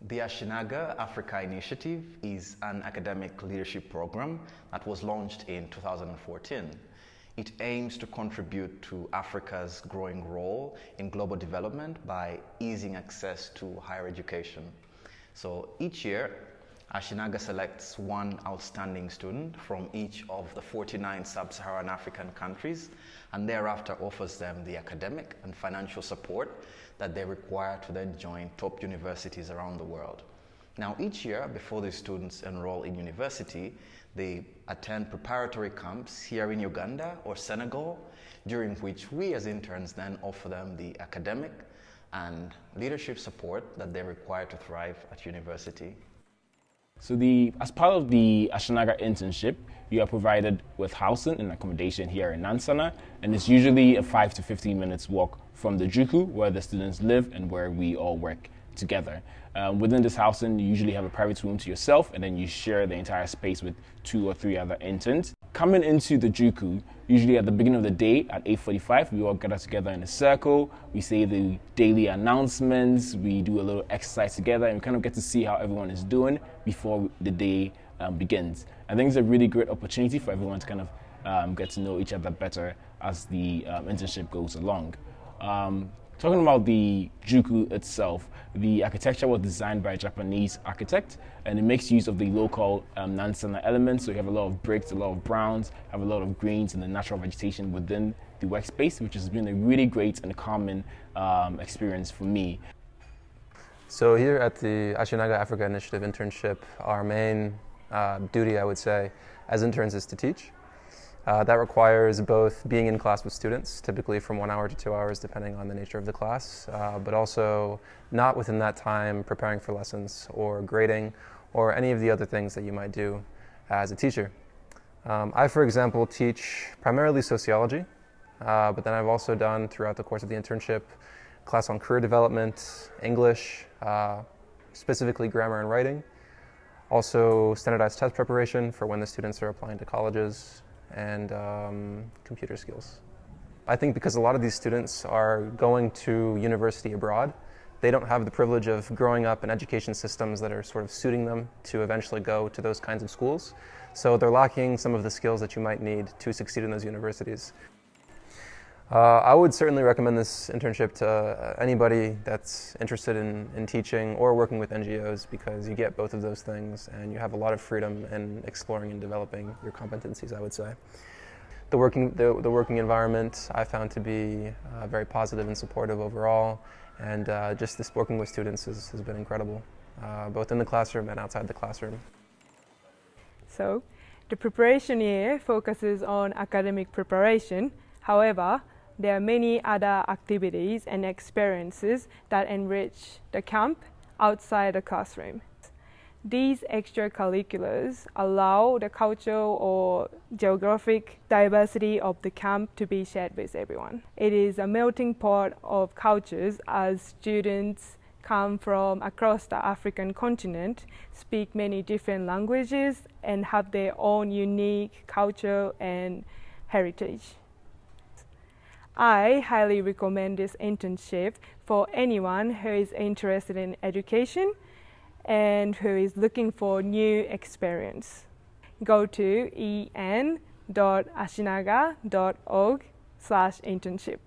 The Ashinaga Africa Initiative is an academic leadership program that was launched in 2014. It aims to contribute to Africa's growing role in global development by easing access to higher education. So each year, Ashinaga selects one outstanding student from each of the 49 sub-Saharan African countries and thereafter offers them the academic and financial support that they require to then join top universities around the world. Now, each year, before these students enroll in university, they attend preparatory camps here in Uganda or Senegal, during which we as interns then offer them the academic and leadership support that they require to thrive at university. So as part of the Ashinaga internship, you are provided with housing and accommodation here in Nansana, and it's usually a 5 to 15 minutes walk from the Juku, where the students live and where we all work together. Within this housing, you usually have a private room to yourself, and then you share the entire space with 2 or 3 other interns. Coming into the Juku, usually at the beginning of the day at 8:45, we all gather together in a circle. We say the daily announcements, we do a little exercise together, and we kind of get to see how everyone is doing before the day begins. I think it's a really great opportunity for everyone to kind of get to know each other better as the internship goes along. Talking about the Juku itself, the architecture was designed by a Japanese architect, and it makes use of the local Nansana elements. So you have a lot of bricks, a lot of browns, have a lot of greens and the natural vegetation within the workspace, which has been a really great and calming experience for me. So here at the Ashinaga Africa Initiative internship, our main duty, I would say, as interns is to teach. That requires both being in class with students, typically from 1 hour to 2 hours, depending on the nature of the class, but also not within that time preparing for lessons or grading or any of the other things that you might do as a teacher. I, for example, teach primarily sociology, but then I've also done throughout the course of the internship class on career development, English, specifically grammar and writing, also standardized test preparation for when the students are applying to colleges, and computer skills. I think because a lot of these students are going to university abroad, they don't have the privilege of growing up in education systems that are sort of suiting them to eventually go to those kinds of schools. So they're lacking some of the skills that you might need to succeed in those universities. I would certainly recommend this internship to anybody that's interested in teaching or working with NGOs, because you get both of those things and you have a lot of freedom in exploring and developing your competencies, I would say. The working environment I found to be very positive and supportive overall, and just this working with students has been incredible, both in the classroom and outside the classroom. So, the preparation year focuses on academic preparation. However, there are many other activities and experiences that enrich the camp outside the classroom. These extracurriculars allow the cultural or geographic diversity of the camp to be shared with everyone. It is a melting pot of cultures, as students come from across the African continent, speak many different languages, and have their own unique culture and heritage. I highly recommend this internship for anyone who is interested in education and who is looking for new experience. Go to en.ashinaga.org/internship.